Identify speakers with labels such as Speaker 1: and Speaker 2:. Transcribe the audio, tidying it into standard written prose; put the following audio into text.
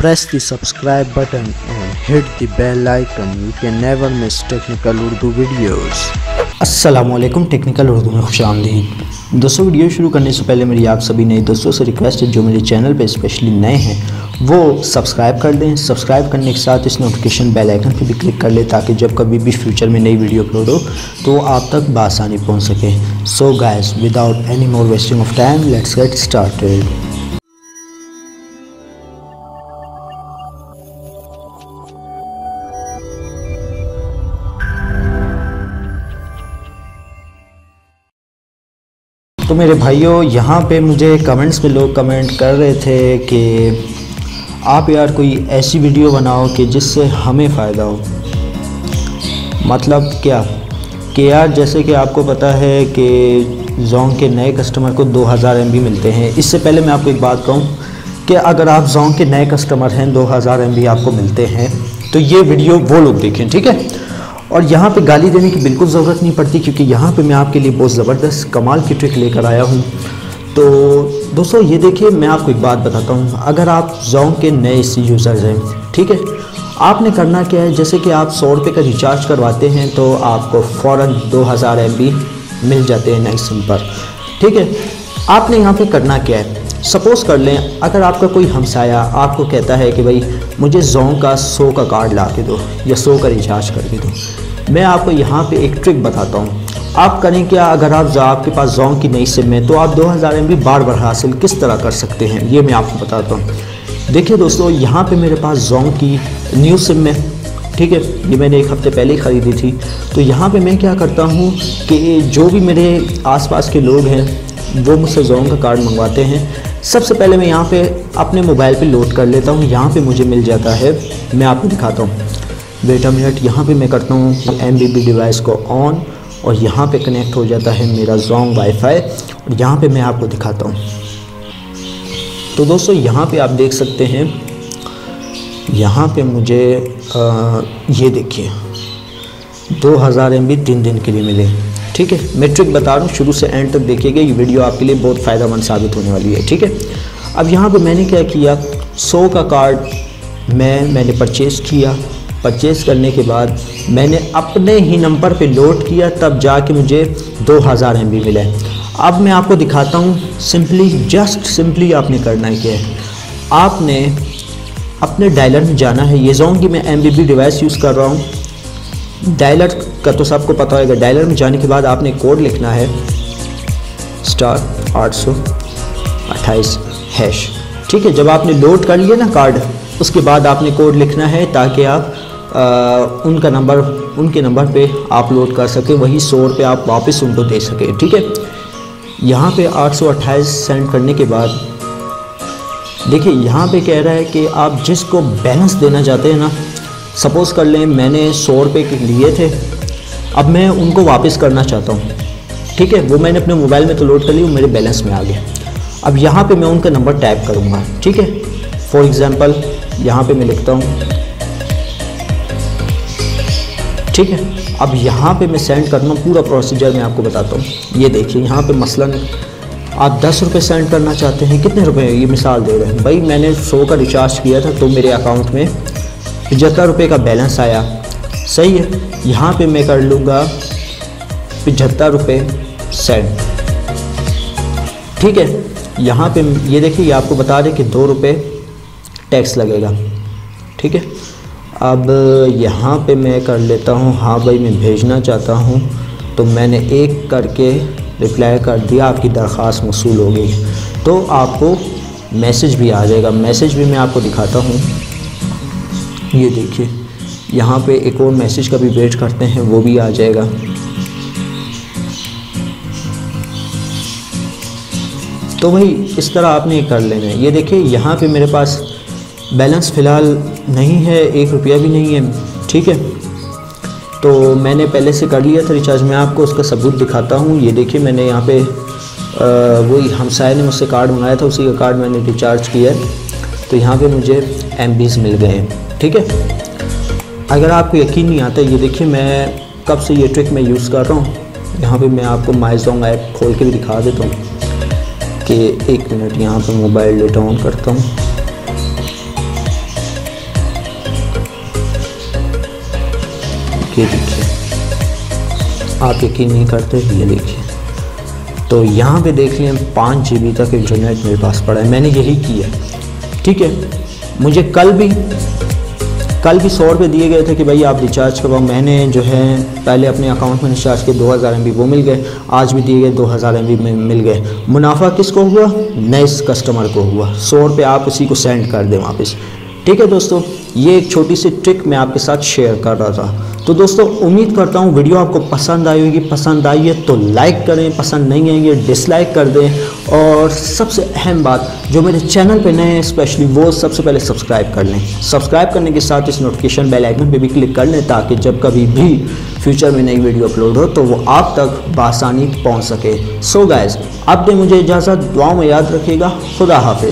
Speaker 1: Press the subscribe button and hit the bell icon. You can never miss technical Urdu videos.
Speaker 2: अस्सलामुअलैकुम, technical Urdu में खुशामदीद। दोस्तों, video शुरू करने से पहले मेरी आप सभी नए दोस्तों से रिक्वेस्ट है, जो मेरे चैनल पे स्पेशली नए हैं वो सब्सक्राइब कर दें। सब्सक्राइब करने के साथ इस नोटिफिकेशन बेल आइकन पे भी क्लिक कर लें, ताकि जब कभी भी फ्यूचर में नई वीडियो अपलोड हो तो आप तक बआसानी पहुँच सके। So guys, without any more wasting of time, let's get started. तो मेरे भाइयों, यहाँ पे मुझे कमेंट्स में लोग कमेंट कर रहे थे कि आप यार कोई ऐसी वीडियो बनाओ कि जिससे हमें फ़ायदा हो। मतलब क्या कि यार, जैसे कि आपको पता है कि जोंग के नए कस्टमर को 2000 MB मिलते हैं। इससे पहले मैं आपको एक बात कहूँ कि अगर आप जोंग के नए कस्टमर हैं, 2000 MB आपको मिलते हैं, तो ये वीडियो वो लोग देखें, ठीक है। और यहाँ पे गाली देने की बिल्कुल ज़रूरत नहीं पड़ती, क्योंकि यहाँ पे मैं आपके लिए बहुत ज़बरदस्त कमाल की ट्रिक लेकर आया हूँ। तो दोस्तों, ये देखिए, मैं आपको एक बात बताता हूँ। अगर आप जोंग के नए यूज़र्स हैं, ठीक है, आपने करना क्या है, जैसे कि आप 100 रुपये का रिचार्ज करवाते हैं तो आपको फ़ौरन 2000 MB मिल जाते हैं नए सिम पर, ठीक है। आपने यहाँ पे करना क्या है, सपोज़ कर लें, अगर आपका कोई हमसाया आपको कहता है कि भाई मुझे जोंग का 100 का कार्ड ला के दो या 100 का रिचार्ज करके दो, मैं आपको यहाँ पे एक ट्रिक बताता हूँ। आप करें क्या, अगर आपके पास जोंग की नई सिम है तो आप 2000 MB बार बार हासिल किस तरह कर सकते हैं, ये मैं आपको बताता हूँ। देखिए दोस्तों, यहाँ पे मेरे पास जोंग की न्यू सिम है, ठीक है, ये मैंने एक हफ़्ते पहले ही ख़रीदी थी। तो यहाँ पे मैं क्या करता हूँ कि जो भी मेरे आसपास के लोग हैं वो मुझसे जोंग का कार्ड मंगवाते हैं। सबसे पहले मैं यहाँ पे अपने मोबाइल पे लोड कर लेता हूँ। यहाँ पे मुझे मिल जाता है, मैं आपको दिखाता हूँ, वेट अ मिनट। यहाँ पे मैं करता हूँ MBB डिवाइस को ऑन, और यहाँ पे कनेक्ट हो जाता है मेरा जोंग वाईफाई, और यहाँ पे मैं आपको दिखाता हूँ। तो दोस्तों, यहाँ पे आप देख सकते हैं, यहाँ पे मुझे ये देखिए 2000 MB 3 दिन के लिए मिले, ठीक है। मैं ट्रिक बता रहा हूँ, शुरू से एंड तक देखिएगा, ये वीडियो आपके लिए बहुत फ़ायदेमंद साबित होने वाली है, ठीक है। अब यहाँ पे मैंने क्या किया, 100 का कार्ड मैंने परचेज़ किया। परचेज़ करने के बाद मैंने अपने ही नंबर पे लोड किया, तब जाके मुझे 2000 MB मिले। अब मैं आपको दिखाता हूँ, सिंपली आपने करना है क्या है, आपने अपने डायलर में जाना है। ये जोंग की मैं MBB डिवाइस यूज़ कर रहा हूँ। डायलर का तो सबको पता होगा। डायलर में जाने के बाद आपने कोड लिखना है *828#, ठीक है। जब आपने लोड कर लिया ना कार्ड, उसके बाद आपने कोड लिखना है, ताकि आप उनके नंबर पे आप लोड कर सकें, वही 100 रुपये आप वापस उनको दे सकें, ठीक है। यहाँ पे 828 सेंड करने के बाद देखिए, यहाँ पे कह रहा है कि आप जिसको बैलेंस देना चाहते हैं ना, सपोज़ कर लें मैंने 100 रुपये के लिए थे, अब मैं उनको वापस करना चाहता हूँ, ठीक है। वो मैंने अपने मोबाइल में तो लोड कर ली, वो मेरे बैलेंस में आ गया। अब यहाँ पे मैं उनका नंबर टाइप करूँगा, ठीक है। फॉर एग्ज़ाम्पल यहाँ पे मैं लिखता हूँ, ठीक है। अब यहाँ पे मैं सेंड करना हूँ, पूरा प्रोसीजर मैं आपको बताता हूँ। ये देखिए, यहाँ पे मसलन आप 10 रुपये सेंड करना चाहते हैं, कितने रुपए, ये मिसाल दे रहे हैं भाई, मैंने 100 का रिचार्ज किया था तो मेरे अकाउंट में 75 रुपये का बैलेंस आया, सही है। यहाँ पे मैं कर लूँगा 75 रुपये सेंड, ठीक है। यहाँ पे ये देखिए, ये आपको बता दें कि 2 रुपये टैक्स लगेगा, ठीक है। अब यहाँ पे मैं कर लेता हूँ, हाँ भाई मैं भेजना चाहता हूँ, तो मैंने एक करके रिप्लाई कर दिया, आपकी दरख्वास्त मौसूल हो गई। तो आपको मैसेज भी आ जाएगा। मैसेज भी मैं आपको दिखाता हूँ, ये देखिए, यहाँ पे एक और मैसेज का भी वेट करते हैं, वो भी आ जाएगा। तो भाई इस तरह आपने कर लेना है। ये देखिए, यहाँ पे मेरे पास बैलेंस फ़िलहाल नहीं है, 1 रुपया भी नहीं है, ठीक है। तो मैंने पहले से कर लिया था रिचार्ज, मैं आपको उसका सबूत दिखाता हूँ। ये देखिए, मैंने यहाँ पे वही हमसाये ने मुझसे कार्ड मंगाया था, उसी का कार्ड मैंने रिचार्ज किया, तो यहाँ पे मुझे MBs मिल गए हैं, ठीक है। अगर आपको यकीन नहीं आता, ये देखिए मैं कब से ये ट्रिक मैं यूज़ कर रहा हूँ। यहाँ पे मैं आपको माई जोंग ऐप खोल के भी दिखा देता हूँ कि 1 मिनट, यहाँ पे मोबाइल डेटा ऑन करता हूँ। ये देखिए, आप यकीन नहीं करते, ये देखिए। तो यहाँ पे देख लें 5 GB तक इंटरनेट मेरे पास पड़ा है, मैंने यही किया, ठीक है। मुझे कल भी 100 रुपये दिए गए थे कि भाई आप रिचार्ज करवाओ। मैंने जो है पहले अपने अकाउंट में रिचार्ज किए, 2000 MB वो मिल गए, आज भी दिए गए 2000 MB में मिल गए। मुनाफा किसको हुआ? नए कस्टमर को हुआ। 100 रुपये आप उसी को सेंड कर दें वापस, ठीक है दोस्तों। ये एक छोटी सी ट्रिक मैं आपके साथ शेयर कर रहा था। तो दोस्तों उम्मीद करता हूँ वीडियो आपको पसंद आई होगी। पसंद आई है तो लाइक करें, पसंद नहीं आएंगे डिसलाइक कर दें, और सबसे अहम बात, जो मेरे चैनल पे नए हैं स्पेशली, वो सबसे पहले सब्सक्राइब कर लें। सब्सक्राइब करने के साथ इस नोटिफिकेशन बेल आइकन पे भी क्लिक कर लें, ताकि जब कभी भी फ्यूचर में नई वीडियो अपलोड हो तो वो आप तक बआसानी पहुँच सके। सो गाइज, अब दे मुझे इजाज़त, दुआओं में याद रखिएगा। खुदा हाफिज़।